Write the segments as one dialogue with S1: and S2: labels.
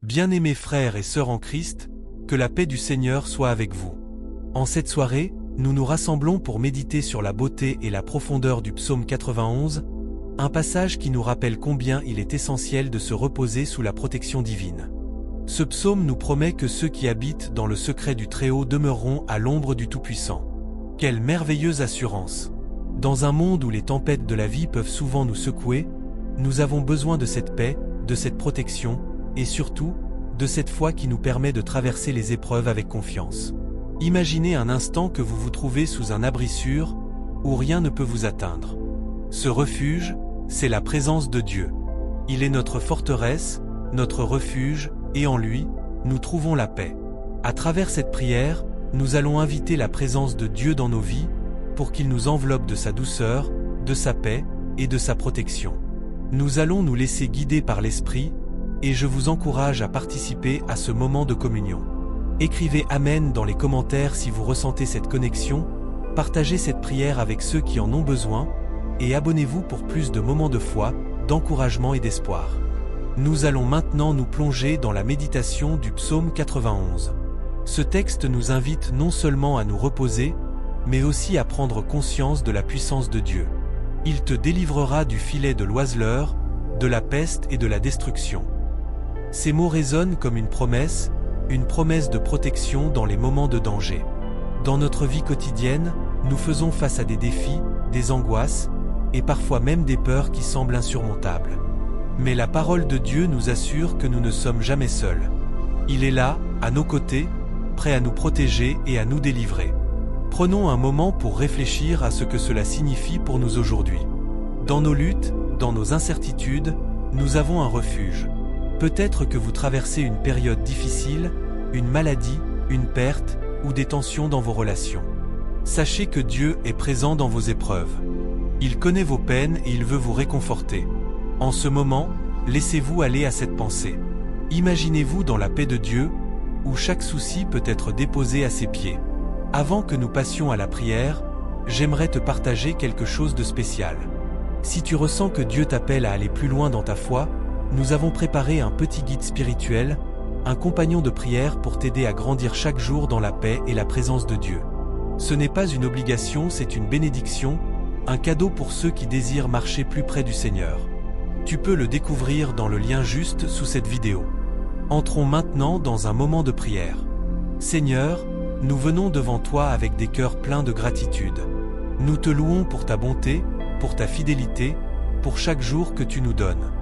S1: Bien-aimés frères et sœurs en Christ, que la paix du Seigneur soit avec vous. En cette soirée, nous nous rassemblons pour méditer sur la beauté et la profondeur du psaume 91, un passage qui nous rappelle combien il est essentiel de se reposer sous la protection divine. Ce psaume nous promet que ceux qui habitent dans le secret du Très-Haut demeureront à l'ombre du Tout-Puissant. Quelle merveilleuse assurance! Dans un monde où les tempêtes de la vie peuvent souvent nous secouer, nous avons besoin de cette paix, de cette protection, et surtout, de cette foi qui nous permet de traverser les épreuves avec confiance. Imaginez un instant que vous vous trouvez sous un abri sûr, où rien ne peut vous atteindre. Ce refuge, c'est la présence de Dieu. Il est notre forteresse, notre refuge, et en lui, nous trouvons la paix. À travers cette prière, nous allons inviter la présence de Dieu dans nos vies, pour qu'il nous enveloppe de sa douceur, de sa paix, et de sa protection. Nous allons nous laisser guider par l'Esprit, et je vous encourage à participer à ce moment de communion. Écrivez Amen dans les commentaires si vous ressentez cette connexion, partagez cette prière avec ceux qui en ont besoin, et abonnez-vous pour plus de moments de foi, d'encouragement et d'espoir. Nous allons maintenant nous plonger dans la méditation du psaume 91. Ce texte nous invite non seulement à nous reposer, mais aussi à prendre conscience de la puissance de Dieu. Il te délivrera du filet de l'oiseleur, de la peste et de la destruction. Ces mots résonnent comme une promesse de protection dans les moments de danger. Dans notre vie quotidienne, nous faisons face à des défis, des angoisses, et parfois même des peurs qui semblent insurmontables. Mais la parole de Dieu nous assure que nous ne sommes jamais seuls. Il est là, à nos côtés, prêt à nous protéger et à nous délivrer. Prenons un moment pour réfléchir à ce que cela signifie pour nous aujourd'hui. Dans nos luttes, dans nos incertitudes, nous avons un refuge. Peut-être que vous traversez une période difficile, une maladie, une perte, ou des tensions dans vos relations. Sachez que Dieu est présent dans vos épreuves. Il connaît vos peines et il veut vous réconforter. En ce moment, laissez-vous aller à cette pensée. Imaginez-vous dans la paix de Dieu, où chaque souci peut être déposé à ses pieds. Avant que nous passions à la prière, j'aimerais te partager quelque chose de spécial. Si tu ressens que Dieu t'appelle à aller plus loin dans ta foi, nous avons préparé un petit guide spirituel, un compagnon de prière pour t'aider à grandir chaque jour dans la paix et la présence de Dieu. Ce n'est pas une obligation, c'est une bénédiction, un cadeau pour ceux qui désirent marcher plus près du Seigneur. Tu peux le découvrir dans le lien juste sous cette vidéo. Entrons maintenant dans un moment de prière. Seigneur, nous venons devant toi avec des cœurs pleins de gratitude. Nous te louons pour ta bonté, pour ta fidélité, pour chaque jour que tu nous donnes.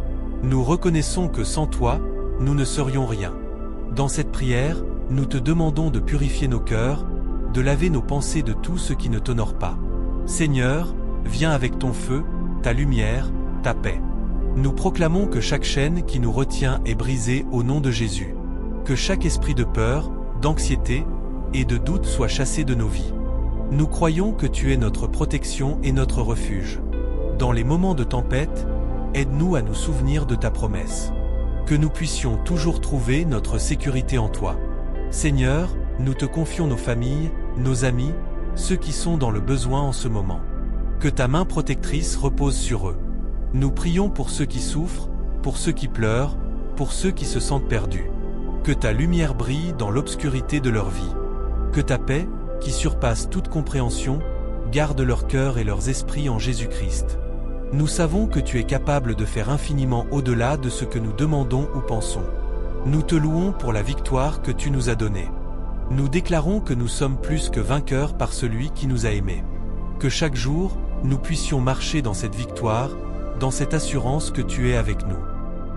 S1: Nous reconnaissons que sans toi, nous ne serions rien. Dans cette prière, nous te demandons de purifier nos cœurs, de laver nos pensées de tout ce qui ne t'honore pas. Seigneur, viens avec ton feu, ta lumière, ta paix. Nous proclamons que chaque chaîne qui nous retient est brisée au nom de Jésus. Que chaque esprit de peur, d'anxiété et de doute soit chassé de nos vies. Nous croyons que tu es notre protection et notre refuge. Dans les moments de tempête, aide-nous à nous souvenir de ta promesse. Que nous puissions toujours trouver notre sécurité en toi. Seigneur, nous te confions nos familles, nos amis, ceux qui sont dans le besoin en ce moment. Que ta main protectrice repose sur eux. Nous prions pour ceux qui souffrent, pour ceux qui pleurent, pour ceux qui se sentent perdus. Que ta lumière brille dans l'obscurité de leur vie. Que ta paix, qui surpasse toute compréhension, garde leur cœur et leurs esprits en Jésus-Christ. Nous savons que tu es capable de faire infiniment au-delà de ce que nous demandons ou pensons. Nous te louons pour la victoire que tu nous as donnée. Nous déclarons que nous sommes plus que vainqueurs par celui qui nous a aimés. Que chaque jour, nous puissions marcher dans cette victoire, dans cette assurance que tu es avec nous.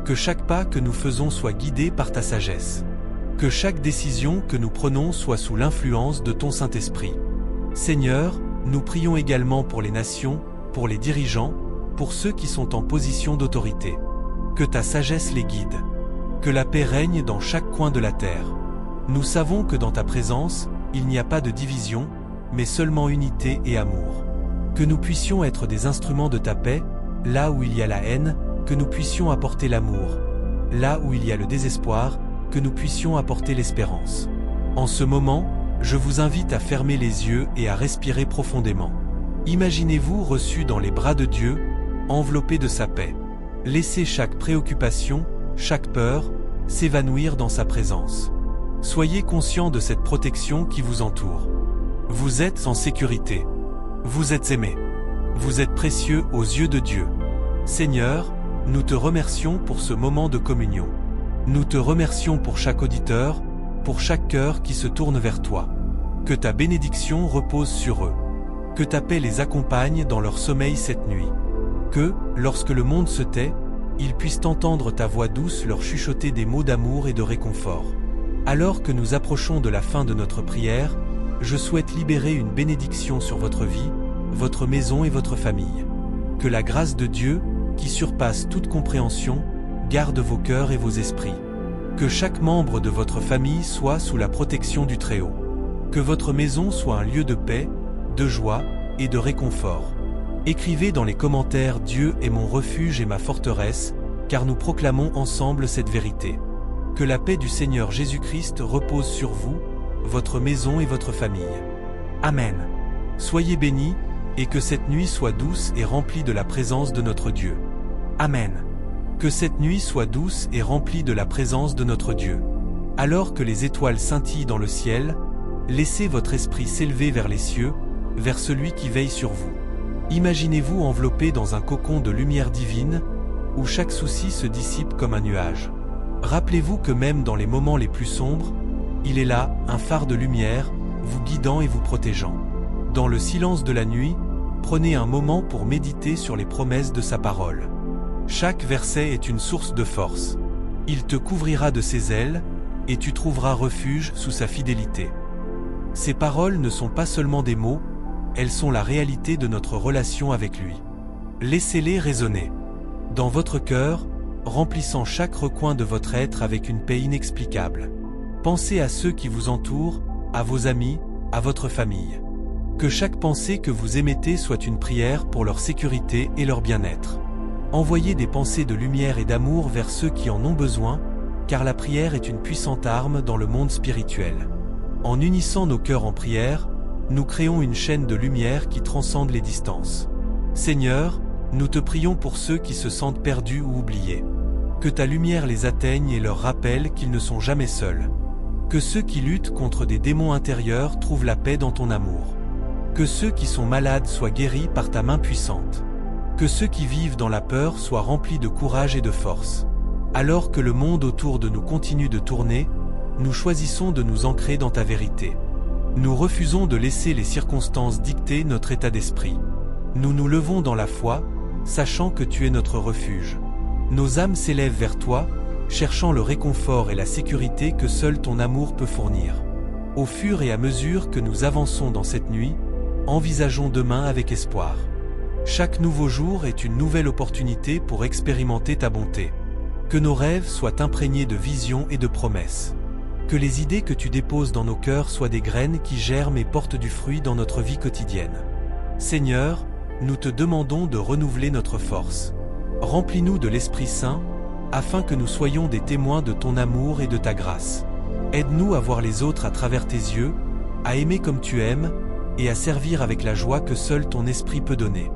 S1: Que chaque pas que nous faisons soit guidé par ta sagesse. Que chaque décision que nous prenons soit sous l'influence de ton Saint-Esprit. Seigneur, nous prions également pour les nations, pour les dirigeants, pour ceux qui sont en position d'autorité. Que ta sagesse les guide. Que la paix règne dans chaque coin de la terre. Nous savons que dans ta présence, il n'y a pas de division, mais seulement unité et amour. Que nous puissions être des instruments de ta paix, là où il y a la haine, que nous puissions apporter l'amour. Là où il y a le désespoir, que nous puissions apporter l'espérance. En ce moment, je vous invite à fermer les yeux et à respirer profondément. Imaginez-vous reçu dans les bras de Dieu, enveloppé de sa paix. Laissez chaque préoccupation, chaque peur, s'évanouir dans sa présence. Soyez conscient de cette protection qui vous entoure. Vous êtes en sécurité. Vous êtes aimé. Vous êtes précieux aux yeux de Dieu. Seigneur, nous te remercions pour ce moment de communion. Nous te remercions pour chaque auditeur, pour chaque cœur qui se tourne vers toi. Que ta bénédiction repose sur eux. Que ta paix les accompagne dans leur sommeil cette nuit. Que, lorsque le monde se tait, ils puissent entendre ta voix douce leur chuchoter des mots d'amour et de réconfort. Alors que nous approchons de la fin de notre prière, je souhaite libérer une bénédiction sur votre vie, votre maison et votre famille. Que la grâce de Dieu, qui surpasse toute compréhension, garde vos cœurs et vos esprits. Que chaque membre de votre famille soit sous la protection du Très-Haut. Que votre maison soit un lieu de paix, de joie et de réconfort. Écrivez dans les commentaires « Dieu est mon refuge et ma forteresse », car nous proclamons ensemble cette vérité. Que la paix du Seigneur Jésus-Christ repose sur vous, votre maison et votre famille. Amen. Soyez bénis, et que cette nuit soit douce et remplie de la présence de notre Dieu. Amen. Que cette nuit soit douce et remplie de la présence de notre Dieu. Alors que les étoiles scintillent dans le ciel, laissez votre esprit s'élever vers les cieux, vers celui qui veille sur vous. Imaginez-vous enveloppé dans un cocon de lumière divine, où chaque souci se dissipe comme un nuage. Rappelez-vous que même dans les moments les plus sombres, il est là, un phare de lumière, vous guidant et vous protégeant. Dans le silence de la nuit, prenez un moment pour méditer sur les promesses de sa parole. Chaque verset est une source de force. Il te couvrira de ses ailes, et tu trouveras refuge sous sa fidélité. Ces paroles ne sont pas seulement des mots, elles sont la réalité de notre relation avec lui. Laissez-les résonner dans votre cœur, remplissant chaque recoin de votre être avec une paix inexplicable. Pensez à ceux qui vous entourent, à vos amis, à votre famille. Que chaque pensée que vous émettez soit une prière pour leur sécurité et leur bien-être. Envoyez des pensées de lumière et d'amour vers ceux qui en ont besoin, car la prière est une puissante arme dans le monde spirituel. En unissant nos cœurs en prière, nous créons une chaîne de lumière qui transcende les distances. Seigneur, nous te prions pour ceux qui se sentent perdus ou oubliés. Que ta lumière les atteigne et leur rappelle qu'ils ne sont jamais seuls. Que ceux qui luttent contre des démons intérieurs trouvent la paix dans ton amour. Que ceux qui sont malades soient guéris par ta main puissante. Que ceux qui vivent dans la peur soient remplis de courage et de force. Alors que le monde autour de nous continue de tourner, nous choisissons de nous ancrer dans ta vérité. Nous refusons de laisser les circonstances dicter notre état d'esprit. Nous nous levons dans la foi, sachant que tu es notre refuge. Nos âmes s'élèvent vers toi, cherchant le réconfort et la sécurité que seul ton amour peut fournir. Au fur et à mesure que nous avançons dans cette nuit, envisageons demain avec espoir. Chaque nouveau jour est une nouvelle opportunité pour expérimenter ta bonté. Que nos rêves soient imprégnés de visions et de promesses. Que les idées que tu déposes dans nos cœurs soient des graines qui germent et portent du fruit dans notre vie quotidienne. Seigneur, nous te demandons de renouveler notre force. Remplis-nous de l'Esprit Saint, afin que nous soyons des témoins de ton amour et de ta grâce. Aide-nous à voir les autres à travers tes yeux, à aimer comme tu aimes, et à servir avec la joie que seul ton esprit peut donner.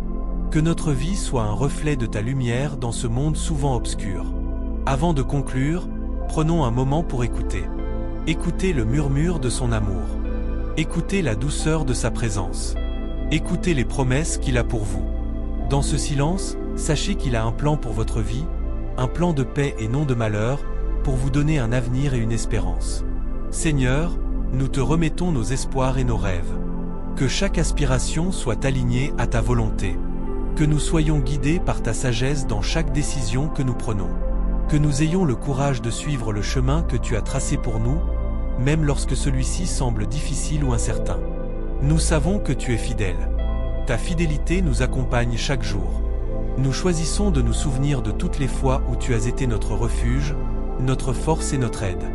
S1: Que notre vie soit un reflet de ta lumière dans ce monde souvent obscur. Avant de conclure, prenons un moment pour écouter. Écoutez le murmure de son amour. Écoutez la douceur de sa présence. Écoutez les promesses qu'il a pour vous. Dans ce silence, sachez qu'il a un plan pour votre vie, un plan de paix et non de malheur, pour vous donner un avenir et une espérance. Seigneur, nous te remettons nos espoirs et nos rêves. Que chaque aspiration soit alignée à ta volonté. Que nous soyons guidés par ta sagesse dans chaque décision que nous prenons. Que nous ayons le courage de suivre le chemin que tu as tracé pour nous, même lorsque celui-ci semble difficile ou incertain. Nous savons que tu es fidèle. Ta fidélité nous accompagne chaque jour. Nous choisissons de nous souvenir de toutes les fois où tu as été notre refuge, notre force et notre aide.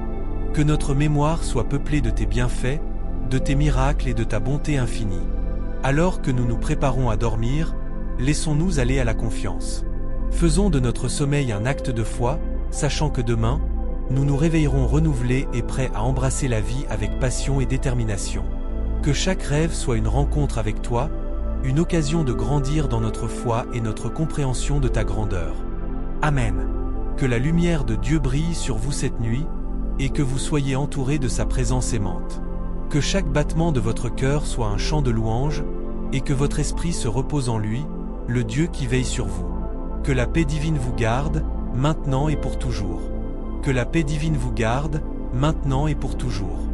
S1: Que notre mémoire soit peuplée de tes bienfaits, de tes miracles et de ta bonté infinie. Alors que nous nous préparons à dormir, laissons-nous aller à la confiance. Faisons de notre sommeil un acte de foi, sachant que demain, nous nous réveillerons renouvelés et prêts à embrasser la vie avec passion et détermination. Que chaque rêve soit une rencontre avec toi, une occasion de grandir dans notre foi et notre compréhension de ta grandeur. Amen. Que la lumière de Dieu brille sur vous cette nuit, et que vous soyez entourés de sa présence aimante. Que chaque battement de votre cœur soit un chant de louange, et que votre esprit se repose en lui, le Dieu qui veille sur vous. Que la paix divine vous garde, maintenant et pour toujours. Que la paix divine vous garde, maintenant et pour toujours.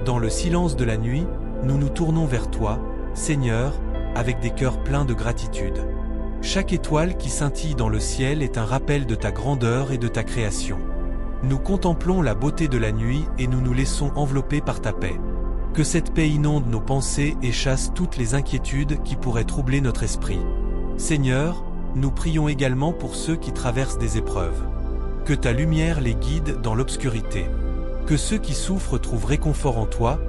S1: Dans le silence de la nuit, nous nous tournons vers toi, Seigneur, avec des cœurs pleins de gratitude. Chaque étoile qui scintille dans le ciel est un rappel de ta grandeur et de ta création. Nous contemplons la beauté de la nuit et nous nous laissons envelopper par ta paix. Que cette paix inonde nos pensées et chasse toutes les inquiétudes qui pourraient troubler notre esprit. Seigneur, nous prions également pour ceux qui traversent des épreuves. Que ta lumière les guide dans l'obscurité. Que ceux qui souffrent trouvent réconfort en toi,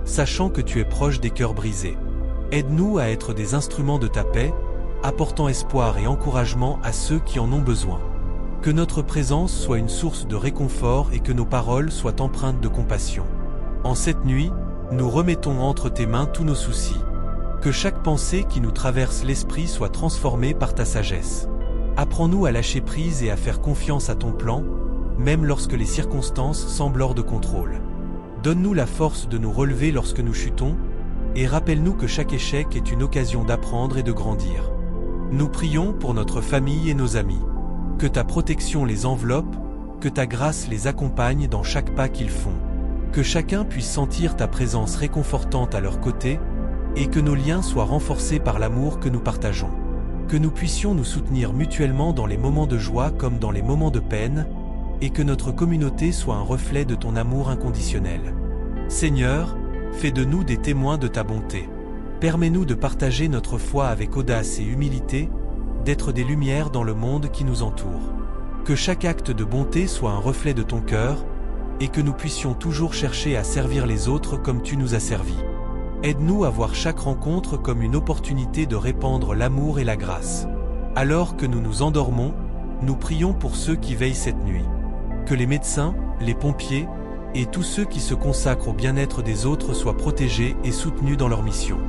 S1: sachant que tu es proche des cœurs brisés. Aide-nous à être des instruments de ta paix, apportant espoir et encouragement à ceux qui en ont besoin. Que notre présence soit une source de réconfort et que nos paroles soient empreintes de compassion. En cette nuit, nous remettons entre tes mains tous nos soucis. Que chaque pensée qui nous traverse l'esprit soit transformée par ta sagesse. Apprends-nous à lâcher prise et à faire confiance à ton plan, même lorsque les circonstances semblent hors de contrôle. Donne-nous la force de nous relever lorsque nous chutons, et rappelle-nous que chaque échec est une occasion d'apprendre et de grandir. Nous prions pour notre famille et nos amis. Que ta protection les enveloppe, que ta grâce les accompagne dans chaque pas qu'ils font. Que chacun puisse sentir ta présence réconfortante à leur côté, et que nos liens soient renforcés par l'amour que nous partageons. Que nous puissions nous soutenir mutuellement dans les moments de joie comme dans les moments de peine, et que notre communauté soit un reflet de ton amour inconditionnel. Seigneur, fais de nous des témoins de ta bonté. Permets-nous de partager notre foi avec audace et humilité, d'être des lumières dans le monde qui nous entoure. Que chaque acte de bonté soit un reflet de ton cœur, et que nous puissions toujours chercher à servir les autres comme tu nous as servis. Aide-nous à voir chaque rencontre comme une opportunité de répandre l'amour et la grâce. Alors que nous nous endormons, nous prions pour ceux qui veillent cette nuit. Que les médecins, les pompiers, et tous ceux qui se consacrent au bien-être des autres soient protégés et soutenus dans leur mission.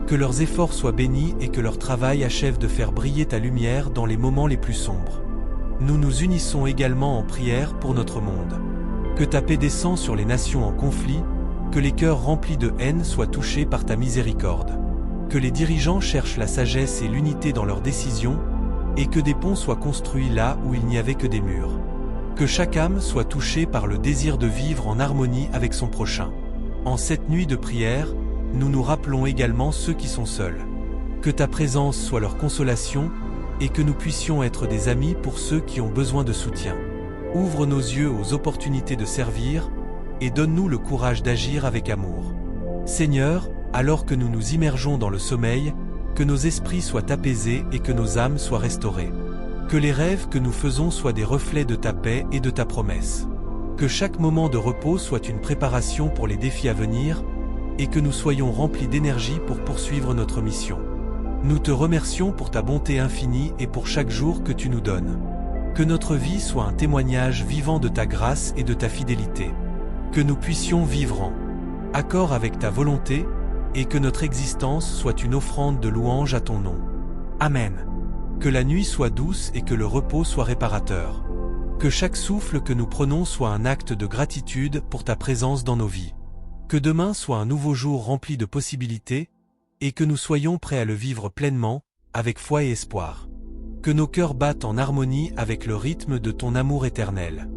S1: Que leurs efforts soient bénis et que leur travail achève de faire briller ta lumière dans les moments les plus sombres. Nous nous unissons également en prière pour notre monde. Que ta paix descende sur les nations en conflit, que les cœurs remplis de haine soient touchés par ta miséricorde. Que les dirigeants cherchent la sagesse et l'unité dans leurs décisions, et que des ponts soient construits là où il n'y avait que des murs. Que chaque âme soit touchée par le désir de vivre en harmonie avec son prochain. En cette nuit de prière, nous nous rappelons également ceux qui sont seuls. Que ta présence soit leur consolation, et que nous puissions être des amis pour ceux qui ont besoin de soutien. Ouvre nos yeux aux opportunités de servir, et donne-nous le courage d'agir avec amour. Seigneur, alors que nous nous immergeons dans le sommeil, que nos esprits soient apaisés et que nos âmes soient restaurées. Que les rêves que nous faisons soient des reflets de ta paix et de ta promesse. Que chaque moment de repos soit une préparation pour les défis à venir, et que nous soyons remplis d'énergie pour poursuivre notre mission. Nous te remercions pour ta bonté infinie et pour chaque jour que tu nous donnes. Que notre vie soit un témoignage vivant de ta grâce et de ta fidélité. Que nous puissions vivre en accord avec ta volonté, et que notre existence soit une offrande de louange à ton nom. Amen. Que la nuit soit douce et que le repos soit réparateur. Que chaque souffle que nous prenons soit un acte de gratitude pour ta présence dans nos vies. Que demain soit un nouveau jour rempli de possibilités, et que nous soyons prêts à le vivre pleinement, avec foi et espoir. Que nos cœurs battent en harmonie avec le rythme de ton amour éternel.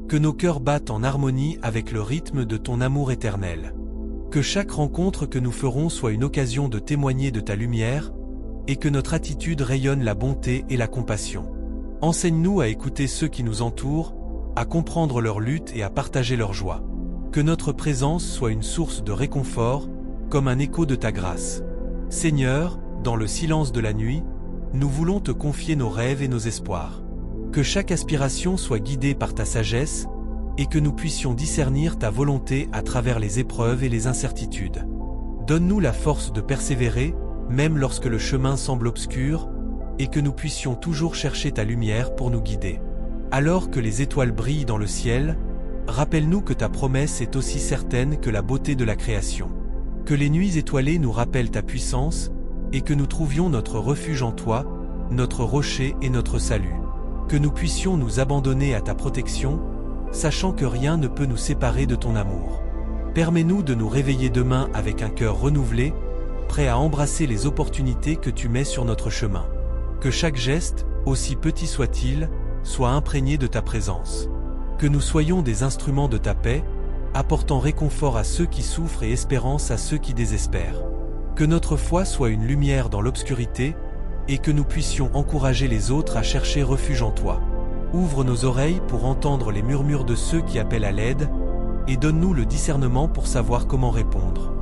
S1: Que nos cœurs battent en harmonie avec le rythme de ton amour éternel. Que chaque rencontre que nous ferons soit une occasion de témoigner de ta lumière, et que notre attitude rayonne la bonté et la compassion. Enseigne-nous à écouter ceux qui nous entourent, à comprendre leur lutte et à partager leur joie. Que notre présence soit une source de réconfort, comme un écho de ta grâce. Seigneur, dans le silence de la nuit, nous voulons te confier nos rêves et nos espoirs. Que chaque aspiration soit guidée par ta sagesse, et que nous puissions discernir ta volonté à travers les épreuves et les incertitudes. Donne-nous la force de persévérer, même lorsque le chemin semble obscur, et que nous puissions toujours chercher ta lumière pour nous guider. Alors que les étoiles brillent dans le ciel, rappelle-nous que ta promesse est aussi certaine que la beauté de la création. Que les nuits étoilées nous rappellent ta puissance, et que nous trouvions notre refuge en toi, notre rocher et notre salut. que nous puissions nous abandonner à ta protection, sachant que rien ne peut nous séparer de ton amour. Permets-nous de nous réveiller demain avec un cœur renouvelé, prêt à embrasser les opportunités que tu mets sur notre chemin. Que chaque geste, aussi petit soit-il, soit imprégné de ta présence. Que nous soyons des instruments de ta paix, apportant réconfort à ceux qui souffrent et espérance à ceux qui désespèrent. Que notre foi soit une lumière dans l'obscurité, et que nous puissions encourager les autres à chercher refuge en toi. Ouvre nos oreilles pour entendre les murmures de ceux qui appellent à l'aide, et donne-nous le discernement pour savoir comment répondre.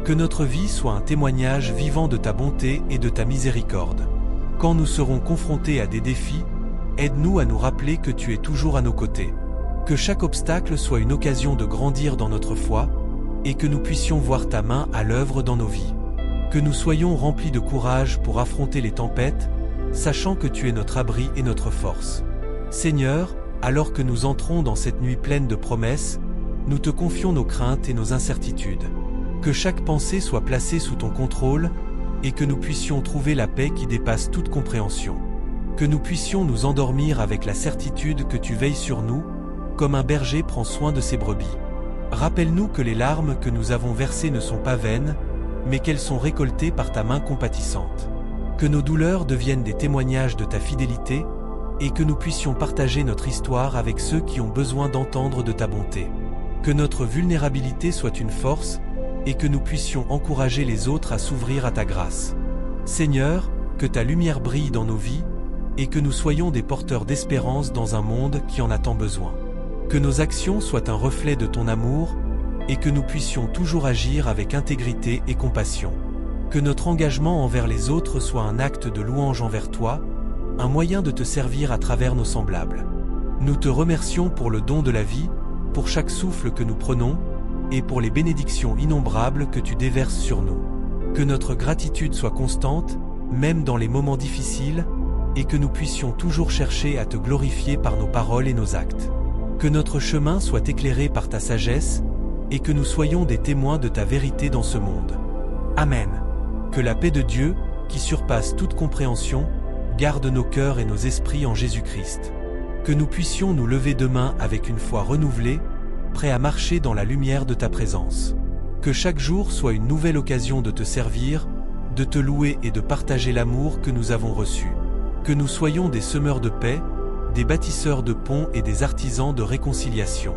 S1: Que notre vie soit un témoignage vivant de ta bonté et de ta miséricorde. Quand nous serons confrontés à des défis, aide-nous à nous rappeler que tu es toujours à nos côtés. Que chaque obstacle soit une occasion de grandir dans notre foi, et que nous puissions voir ta main à l'œuvre dans nos vies. Que nous soyons remplis de courage pour affronter les tempêtes, sachant que tu es notre abri et notre force. Seigneur, alors que nous entrons dans cette nuit pleine de promesses, nous te confions nos craintes et nos incertitudes. Que chaque pensée soit placée sous ton contrôle, et que nous puissions trouver la paix qui dépasse toute compréhension. Que nous puissions nous endormir avec la certitude que tu veilles sur nous, comme un berger prend soin de ses brebis. Rappelle-nous que les larmes que nous avons versées ne sont pas vaines, mais qu'elles sont récoltées par ta main compatissante. Que nos douleurs deviennent des témoignages de ta fidélité, et que nous puissions partager notre histoire avec ceux qui ont besoin d'entendre de ta bonté. Que notre vulnérabilité soit une force, et que nous puissions encourager les autres à s'ouvrir à ta grâce. Seigneur, que ta lumière brille dans nos vies, et que nous soyons des porteurs d'espérance dans un monde qui en a tant besoin. Que nos actions soient un reflet de ton amour, et que nous puissions toujours agir avec intégrité et compassion. Que notre engagement envers les autres soit un acte de louange envers toi, un moyen de te servir à travers nos semblables. Nous te remercions pour le don de la vie, pour chaque souffle que nous prenons, et pour les bénédictions innombrables que tu déverses sur nous. Que notre gratitude soit constante, même dans les moments difficiles, et que nous puissions toujours chercher à te glorifier par nos paroles et nos actes. Que notre chemin soit éclairé par ta sagesse, et que nous soyons des témoins de ta vérité dans ce monde. Amen. Que la paix de Dieu, qui surpasse toute compréhension, garde nos cœurs et nos esprits en Jésus-Christ. Que nous puissions nous lever demain avec une foi renouvelée, prêts à marcher dans la lumière de ta présence. Que chaque jour soit une nouvelle occasion de te servir, de te louer et de partager l'amour que nous avons reçu. Que nous soyons des semeurs de paix, des bâtisseurs de ponts et des artisans de réconciliation.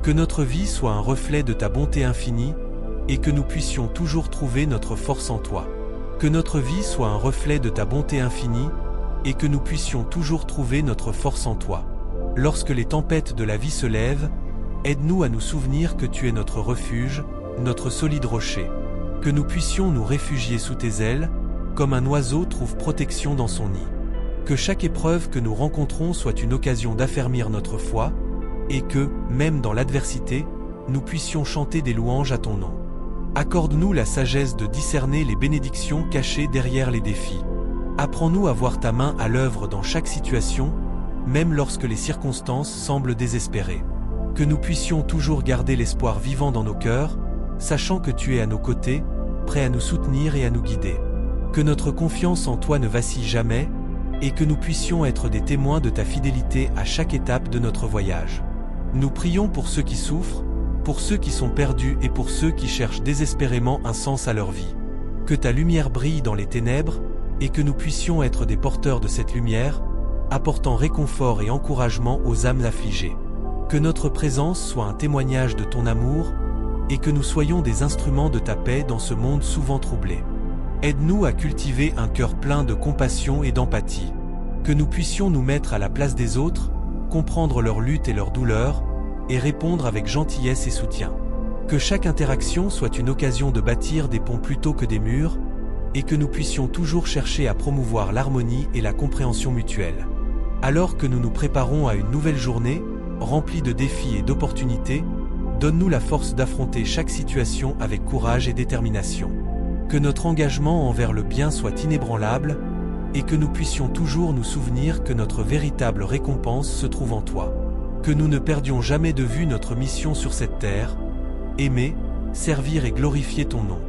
S1: Que notre vie soit un reflet de ta bonté infinie, et que nous puissions toujours trouver notre force en toi. Que notre vie soit un reflet de ta bonté infinie, et que nous puissions toujours trouver notre force en toi. Lorsque les tempêtes de la vie se lèvent, aide-nous à nous souvenir que tu es notre refuge, notre solide rocher. Que nous puissions nous réfugier sous tes ailes, comme un oiseau trouve protection dans son nid. Que chaque épreuve que nous rencontrons soit une occasion d'affermir notre foi, et que, même dans l'adversité, nous puissions chanter des louanges à ton nom. Accorde-nous la sagesse de discerner les bénédictions cachées derrière les défis. Apprends-nous à voir ta main à l'œuvre dans chaque situation, même lorsque les circonstances semblent désespérées. Que nous puissions toujours garder l'espoir vivant dans nos cœurs, sachant que tu es à nos côtés, prêt à nous soutenir et à nous guider. Que notre confiance en toi ne vacille jamais, et que nous puissions être des témoins de ta fidélité à chaque étape de notre voyage. Nous prions pour ceux qui souffrent, pour ceux qui sont perdus et pour ceux qui cherchent désespérément un sens à leur vie. Que ta lumière brille dans les ténèbres, et que nous puissions être des porteurs de cette lumière, apportant réconfort et encouragement aux âmes affligées. Que notre présence soit un témoignage de ton amour, et que nous soyons des instruments de ta paix dans ce monde souvent troublé. Aide-nous à cultiver un cœur plein de compassion et d'empathie. Que nous puissions nous mettre à la place des autres, comprendre leurs luttes et leurs douleurs, et répondre avec gentillesse et soutien. Que chaque interaction soit une occasion de bâtir des ponts plutôt que des murs, et que nous puissions toujours chercher à promouvoir l'harmonie et la compréhension mutuelle. Alors que nous nous préparons à une nouvelle journée, remplie de défis et d'opportunités, donne-nous la force d'affronter chaque situation avec courage et détermination. Que notre engagement envers le bien soit inébranlable, et que nous puissions toujours nous souvenir que notre véritable récompense se trouve en toi. Que nous ne perdions jamais de vue notre mission sur cette terre, aimer, servir et glorifier ton nom.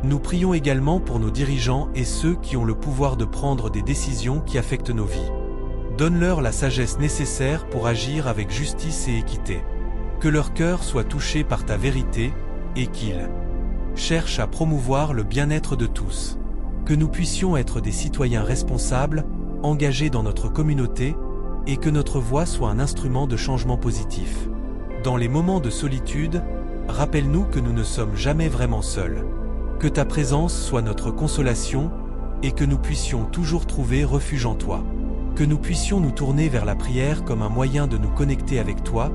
S1: Nous prions également pour nos dirigeants et ceux qui ont le pouvoir de prendre des décisions qui affectent nos vies. Donne-leur la sagesse nécessaire pour agir avec justice et équité. Que leur cœur soit touché par ta vérité, et qu'ils cherchent à promouvoir le bien-être de tous. Que nous puissions être des citoyens responsables, engagés dans notre communauté, et que notre voix soit un instrument de changement positif. Dans les moments de solitude, rappelle-nous que nous ne sommes jamais vraiment seuls. Que ta présence soit notre consolation, et que nous puissions toujours trouver refuge en toi. Que nous puissions nous tourner vers la prière comme un moyen de nous connecter avec toi,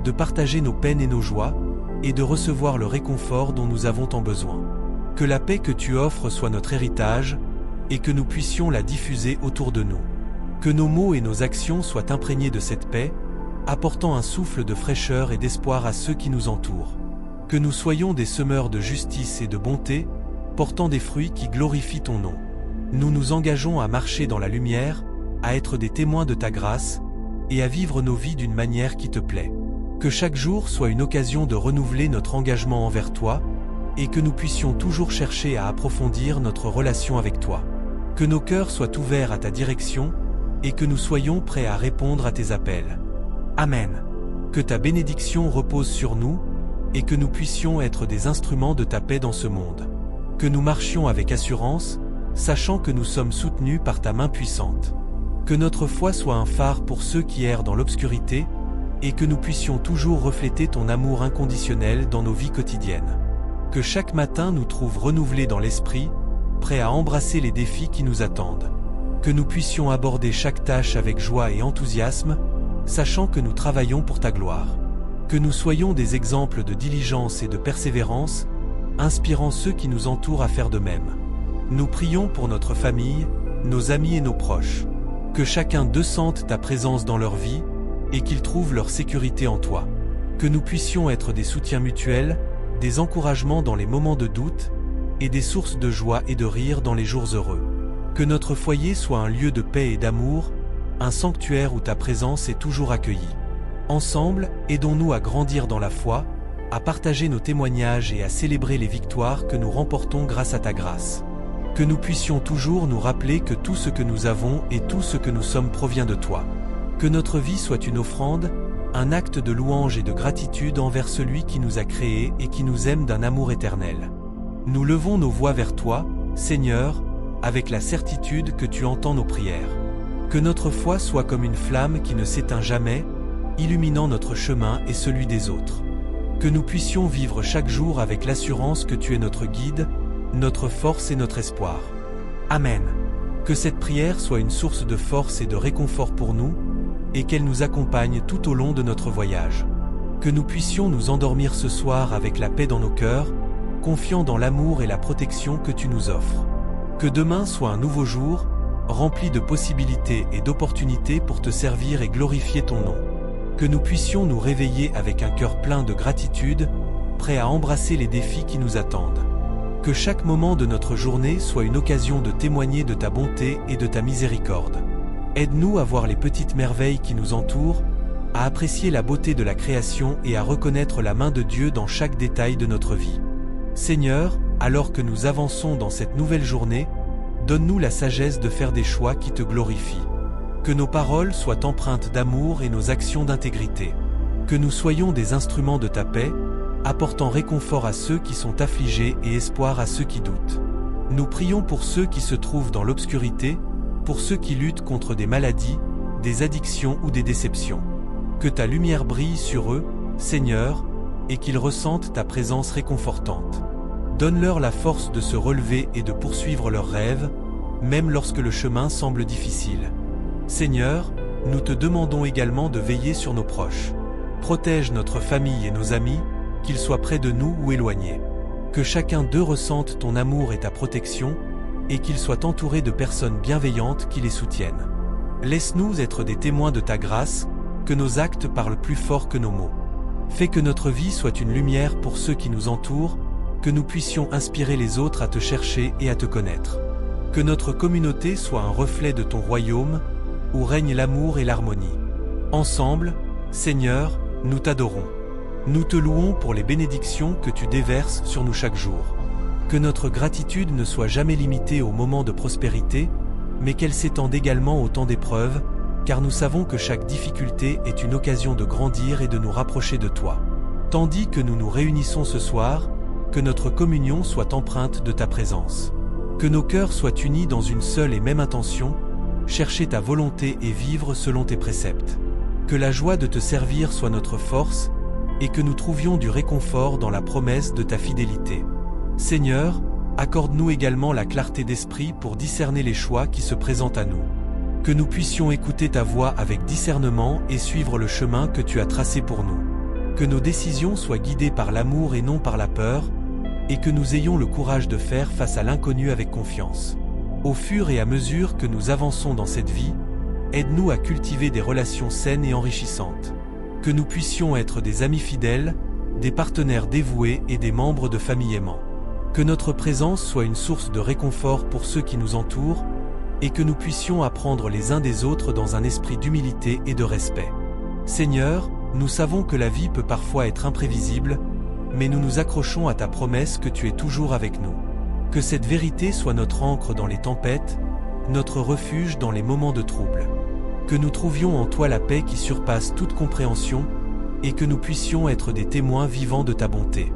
S1: de partager nos peines et nos joies, et de recevoir le réconfort dont nous avons tant besoin. Que la paix que tu offres soit notre héritage, et que nous puissions la diffuser autour de nous. Que nos mots et nos actions soient imprégnés de cette paix, apportant un souffle de fraîcheur et d'espoir à ceux qui nous entourent. Que nous soyons des semeurs de justice et de bonté, portant des fruits qui glorifient ton nom. Nous nous engageons à marcher dans la lumière, à être des témoins de ta grâce, et à vivre nos vies d'une manière qui te plaît. Que chaque jour soit une occasion de renouveler notre engagement envers toi, et que nous puissions toujours chercher à approfondir notre relation avec toi. Que nos cœurs soient ouverts à ta direction, et que nous soyons prêts à répondre à tes appels. Amen. Que ta bénédiction repose sur nous, et que nous puissions être des instruments de ta paix dans ce monde. Que nous marchions avec assurance, sachant que nous sommes soutenus par ta main puissante. Que notre foi soit un phare pour ceux qui errent dans l'obscurité, et que nous puissions toujours refléter ton amour inconditionnel dans nos vies quotidiennes. Que chaque matin nous trouve renouvelés dans l'esprit, prêts à embrasser les défis qui nous attendent. Que nous puissions aborder chaque tâche avec joie et enthousiasme, sachant que nous travaillons pour ta gloire. Que nous soyons des exemples de diligence et de persévérance, inspirant ceux qui nous entourent à faire de même. Nous prions pour notre famille, nos amis et nos proches. Que chacun d'eux sente ta présence dans leur vie, et qu'ils trouvent leur sécurité en toi. Que nous puissions être des soutiens mutuels, des encouragements dans les moments de doute, et des sources de joie et de rire dans les jours heureux. Que notre foyer soit un lieu de paix et d'amour, un sanctuaire où ta présence est toujours accueillie. Ensemble, aidons-nous à grandir dans la foi, à partager nos témoignages et à célébrer les victoires que nous remportons grâce à ta grâce. Que nous puissions toujours nous rappeler que tout ce que nous avons et tout ce que nous sommes provient de toi. Que notre vie soit une offrande, un acte de louange et de gratitude envers celui qui nous a créés et qui nous aime d'un amour éternel. Nous levons nos voix vers toi, Seigneur, avec la certitude que tu entends nos prières. Que notre foi soit comme une flamme qui ne s'éteint jamais, illuminant notre chemin et celui des autres. Que nous puissions vivre chaque jour avec l'assurance que tu es notre guide, notre force et notre espoir. Amen. Que cette prière soit une source de force et de réconfort pour nous, et qu'elle nous accompagne tout au long de notre voyage. Que nous puissions nous endormir ce soir avec la paix dans nos cœurs, confiant dans l'amour et la protection que tu nous offres. Que demain soit un nouveau jour, rempli de possibilités et d'opportunités pour te servir et glorifier ton nom. Que nous puissions nous réveiller avec un cœur plein de gratitude, prêt à embrasser les défis qui nous attendent. Que chaque moment de notre journée soit une occasion de témoigner de ta bonté et de ta miséricorde. Aide-nous à voir les petites merveilles qui nous entourent, à apprécier la beauté de la création et à reconnaître la main de Dieu dans chaque détail de notre vie. Seigneur, alors que nous avançons dans cette nouvelle journée, donne-nous la sagesse de faire des choix qui te glorifient. Que nos paroles soient empreintes d'amour et nos actions d'intégrité. Que nous soyons des instruments de ta paix, apportant réconfort à ceux qui sont affligés et espoir à ceux qui doutent. Nous prions pour ceux qui se trouvent dans l'obscurité, pour ceux qui luttent contre des maladies, des addictions ou des déceptions. Que ta lumière brille sur eux, Seigneur, et qu'ils ressentent ta présence réconfortante. Donne-leur la force de se relever et de poursuivre leurs rêves, même lorsque le chemin semble difficile. Seigneur, nous te demandons également de veiller sur nos proches. Protège notre famille et nos amis, qu'ils soient près de nous ou éloignés. Que chacun d'eux ressente ton amour et ta protection, et qu'ils soient entourés de personnes bienveillantes qui les soutiennent. Laisse-nous être des témoins de ta grâce, que nos actes parlent plus fort que nos mots. Fais que notre vie soit une lumière pour ceux qui nous entourent, que nous puissions inspirer les autres à te chercher et à te connaître. Que notre communauté soit un reflet de ton royaume, où règne l'amour et l'harmonie. Ensemble, Seigneur, nous t'adorons. Nous te louons pour les bénédictions que tu déverses sur nous chaque jour. Que notre gratitude ne soit jamais limitée aux moments de prospérité, mais qu'elle s'étende également au temps d'épreuve, car nous savons que chaque difficulté est une occasion de grandir et de nous rapprocher de toi. Tandis que nous nous réunissons ce soir, que notre communion soit empreinte de ta présence. Que nos cœurs soient unis dans une seule et même intention, chercher ta volonté et vivre selon tes préceptes. Que la joie de te servir soit notre force, et que nous trouvions du réconfort dans la promesse de ta fidélité. Seigneur, accorde-nous également la clarté d'esprit pour discerner les choix qui se présentent à nous. Que nous puissions écouter ta voix avec discernement et suivre le chemin que tu as tracé pour nous. Que nos décisions soient guidées par l'amour et non par la peur, et que nous ayons le courage de faire face à l'inconnu avec confiance. Au fur et à mesure que nous avançons dans cette vie, aide-nous à cultiver des relations saines et enrichissantes. Que nous puissions être des amis fidèles, des partenaires dévoués et des membres de famille aimants. Que notre présence soit une source de réconfort pour ceux qui nous entourent, et que nous puissions apprendre les uns des autres dans un esprit d'humilité et de respect. Seigneur, nous savons que la vie peut parfois être imprévisible, mais nous nous accrochons à ta promesse que tu es toujours avec nous. Que cette vérité soit notre ancre dans les tempêtes, notre refuge dans les moments de trouble. Que nous trouvions en toi la paix qui surpasse toute compréhension, et que nous puissions être des témoins vivants de ta bonté.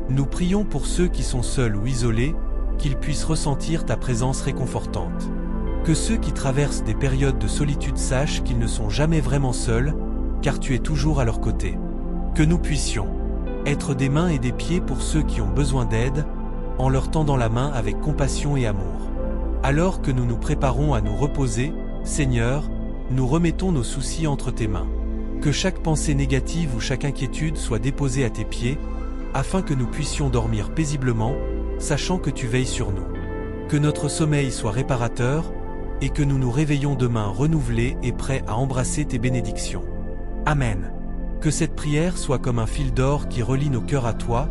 S1: Nous prions pour ceux qui sont seuls ou isolés, qu'ils puissent ressentir ta présence réconfortante. Que ceux qui traversent des périodes de solitude sachent qu'ils ne sont jamais vraiment seuls, car tu es toujours à leur côté. Que nous puissions être des mains et des pieds pour ceux qui ont besoin d'aide, en leur tendant la main avec compassion et amour. Alors que nous nous préparons à nous reposer, Seigneur, nous remettons nos soucis entre tes mains. Que chaque pensée négative ou chaque inquiétude soit déposée à tes pieds, afin que nous puissions dormir paisiblement, sachant que tu veilles sur nous. Que notre sommeil soit réparateur, et que nous nous réveillons demain renouvelés et prêts à embrasser tes bénédictions. Amen. Que cette prière soit comme un fil d'or qui relie nos cœurs à toi,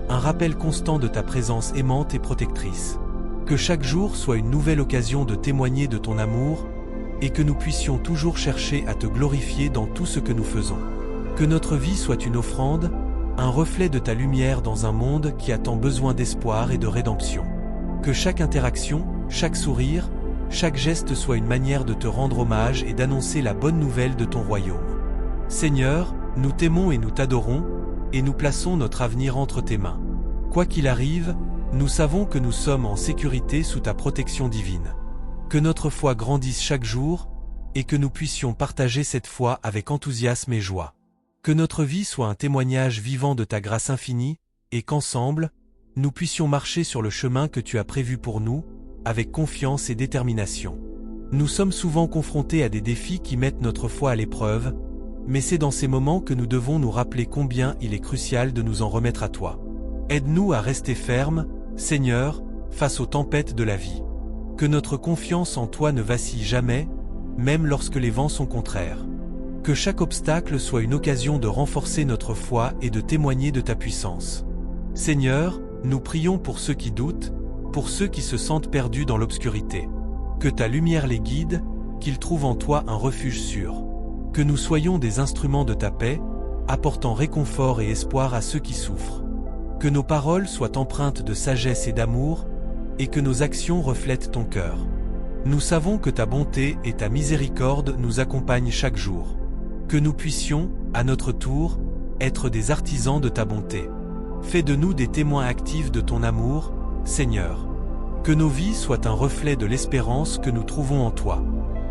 S1: un rappel constant de ta présence aimante et protectrice. Que chaque jour soit une nouvelle occasion de témoigner de ton amour, et que nous puissions toujours chercher à te glorifier dans tout ce que nous faisons. Que notre vie soit une offrande, un reflet de ta lumière dans un monde qui a tant besoin d'espoir et de rédemption. Que chaque interaction, chaque sourire, chaque geste soit une manière de te rendre hommage et d'annoncer la bonne nouvelle de ton royaume. Seigneur, nous t'aimons et nous t'adorons, et nous plaçons notre avenir entre tes mains. Quoi qu'il arrive, nous savons que nous sommes en sécurité sous ta protection divine. Que notre foi grandisse chaque jour, et que nous puissions partager cette foi avec enthousiasme et joie. Que notre vie soit un témoignage vivant de ta grâce infinie, et qu'ensemble, nous puissions marcher sur le chemin que tu as prévu pour nous, avec confiance et détermination. Nous sommes souvent confrontés à des défis qui mettent notre foi à l'épreuve, mais c'est dans ces moments que nous devons nous rappeler combien il est crucial de nous en remettre à toi. Aide-nous à rester fermes, Seigneur, face aux tempêtes de la vie. Que notre confiance en toi ne vacille jamais, même lorsque les vents sont contraires. Que chaque obstacle soit une occasion de renforcer notre foi et de témoigner de ta puissance. Seigneur, nous prions pour ceux qui doutent, pour ceux qui se sentent perdus dans l'obscurité. Que ta lumière les guide, qu'ils trouvent en toi un refuge sûr. Que nous soyons des instruments de ta paix, apportant réconfort et espoir à ceux qui souffrent. Que nos paroles soient empreintes de sagesse et d'amour, et que nos actions reflètent ton cœur. Nous savons que ta bonté et ta miséricorde nous accompagnent chaque jour. Que nous puissions, à notre tour, être des artisans de ta bonté. Fais de nous des témoins actifs de ton amour, Seigneur. Que nos vies soient un reflet de l'espérance que nous trouvons en toi.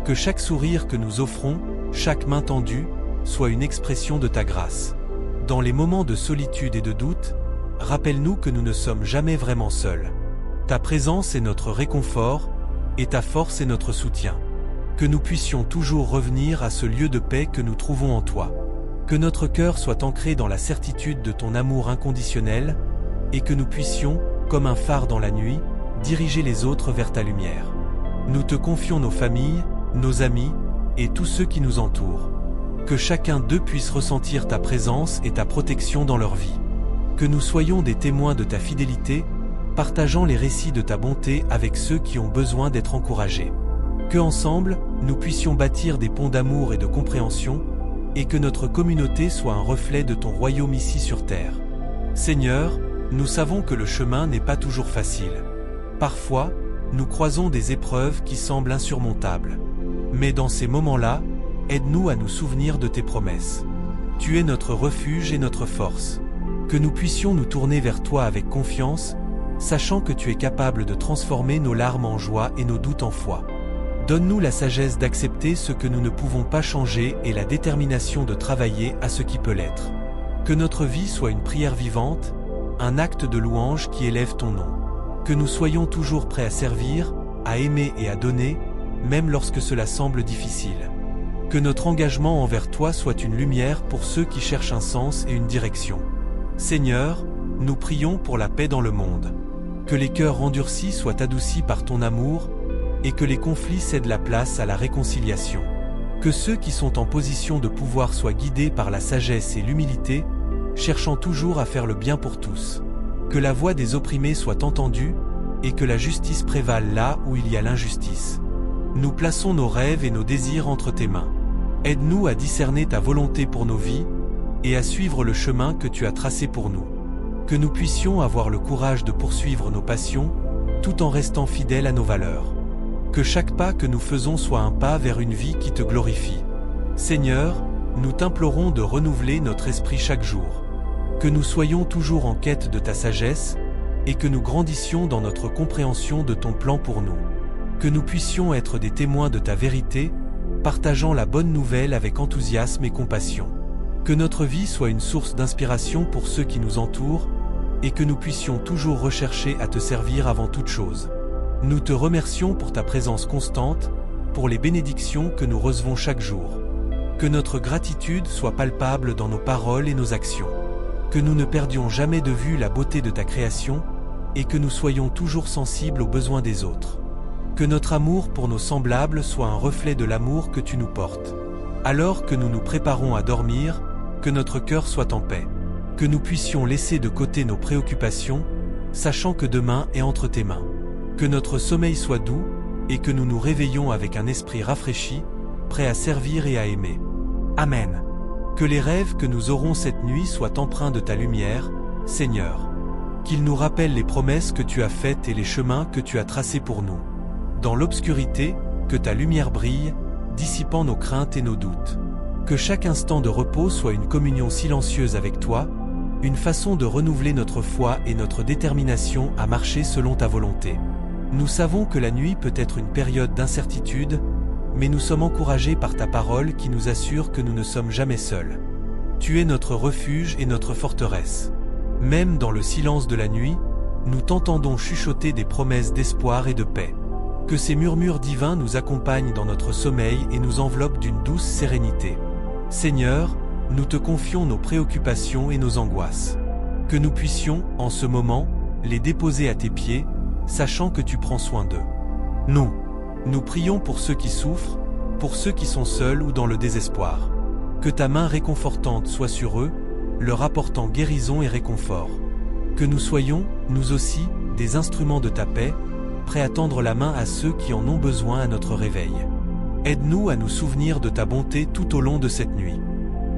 S1: Que chaque sourire que nous offrons, chaque main tendue, soit une expression de ta grâce. Dans les moments de solitude et de doute, rappelle-nous que nous ne sommes jamais vraiment seuls. Ta présence est notre réconfort, et ta force est notre soutien. Que nous puissions toujours revenir à ce lieu de paix que nous trouvons en toi. Que notre cœur soit ancré dans la certitude de ton amour inconditionnel, et que nous puissions, comme un phare dans la nuit, diriger les autres vers ta lumière. Nous te confions nos familles, nos amis, et tous ceux qui nous entourent. Que chacun d'eux puisse ressentir ta présence et ta protection dans leur vie. Que nous soyons des témoins de ta fidélité, partageant les récits de ta bonté avec ceux qui ont besoin d'être encouragés. Que ensemble, nous puissions bâtir des ponts d'amour et de compréhension, et que notre communauté soit un reflet de ton royaume ici sur terre. Seigneur, nous savons que le chemin n'est pas toujours facile. Parfois, nous croisons des épreuves qui semblent insurmontables. Mais dans ces moments-là, aide-nous à nous souvenir de tes promesses. Tu es notre refuge et notre force. Que nous puissions nous tourner vers toi avec confiance, sachant que tu es capable de transformer nos larmes en joie et nos doutes en foi. Donne-nous la sagesse d'accepter ce que nous ne pouvons pas changer et la détermination de travailler à ce qui peut l'être. Que notre vie soit une prière vivante, un acte de louange qui élève ton nom. Que nous soyons toujours prêts à servir, à aimer et à donner, même lorsque cela semble difficile. Que notre engagement envers toi soit une lumière pour ceux qui cherchent un sens et une direction. Seigneur, nous prions pour la paix dans le monde. Que les cœurs endurcis soient adoucis par ton amour, et que les conflits cèdent la place à la réconciliation. Que ceux qui sont en position de pouvoir soient guidés par la sagesse et l'humilité, cherchant toujours à faire le bien pour tous. Que la voix des opprimés soit entendue, et que la justice prévale là où il y a l'injustice. Nous plaçons nos rêves et nos désirs entre tes mains. Aide-nous à discerner ta volonté pour nos vies, et à suivre le chemin que tu as tracé pour nous. Que nous puissions avoir le courage de poursuivre nos passions, tout en restant fidèles à nos valeurs. Que chaque pas que nous faisons soit un pas vers une vie qui te glorifie. Seigneur, nous t'implorons de renouveler notre esprit chaque jour. Que nous soyons toujours en quête de ta sagesse, et que nous grandissions dans notre compréhension de ton plan pour nous. Que nous puissions être des témoins de ta vérité, partageant la bonne nouvelle avec enthousiasme et compassion. Que notre vie soit une source d'inspiration pour ceux qui nous entourent, et que nous puissions toujours rechercher à te servir avant toute chose. Nous te remercions pour ta présence constante, pour les bénédictions que nous recevons chaque jour. Que notre gratitude soit palpable dans nos paroles et nos actions. Que nous ne perdions jamais de vue la beauté de ta création, et que nous soyons toujours sensibles aux besoins des autres. Que notre amour pour nos semblables soit un reflet de l'amour que tu nous portes. Alors que nous nous préparons à dormir, que notre cœur soit en paix. Que nous puissions laisser de côté nos préoccupations, sachant que demain est entre tes mains. Que notre sommeil soit doux, et que nous nous réveillons avec un esprit rafraîchi, prêt à servir et à aimer. Amen. Que les rêves que nous aurons cette nuit soient empreints de ta lumière, Seigneur. Qu'ils nous rappellent les promesses que tu as faites et les chemins que tu as tracés pour nous. Dans l'obscurité, que ta lumière brille, dissipant nos craintes et nos doutes. Que chaque instant de repos soit une communion silencieuse avec toi, une façon de renouveler notre foi et notre détermination à marcher selon ta volonté. Nous savons que la nuit peut être une période d'incertitude, mais nous sommes encouragés par ta parole qui nous assure que nous ne sommes jamais seuls. Tu es notre refuge et notre forteresse. Même dans le silence de la nuit, nous t'entendons chuchoter des promesses d'espoir et de paix. Que ces murmures divins nous accompagnent dans notre sommeil et nous enveloppent d'une douce sérénité. Seigneur, nous te confions nos préoccupations et nos angoisses. Que nous puissions, en ce moment, les déposer à tes pieds, sachant que tu prends soin d'eux. Nous prions pour ceux qui souffrent, pour ceux qui sont seuls ou dans le désespoir. Que ta main réconfortante soit sur eux, leur apportant guérison et réconfort. Que nous soyons, nous aussi, des instruments de ta paix, prêts à tendre la main à ceux qui en ont besoin à notre réveil. Aide-nous à nous souvenir de ta bonté tout au long de cette nuit.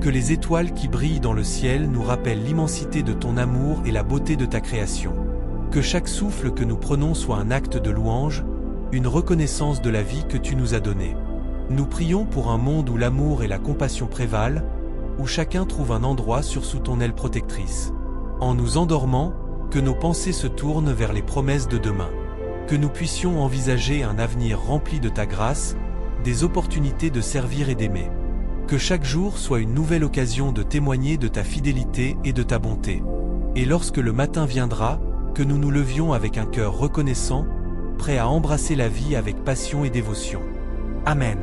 S1: Que les étoiles qui brillent dans le ciel nous rappellent l'immensité de ton amour et la beauté de ta création. Que chaque souffle que nous prenons soit un acte de louange, une reconnaissance de la vie que tu nous as donnée. Nous prions pour un monde où l'amour et la compassion prévalent, où chacun trouve un endroit sous ton aile protectrice. En nous endormant, que nos pensées se tournent vers les promesses de demain. Que nous puissions envisager un avenir rempli de ta grâce, des opportunités de servir et d'aimer. Que chaque jour soit une nouvelle occasion de témoigner de ta fidélité et de ta bonté. Et lorsque le matin viendra, que nous nous levions avec un cœur reconnaissant, prêt à embrasser la vie avec passion et dévotion. Amen.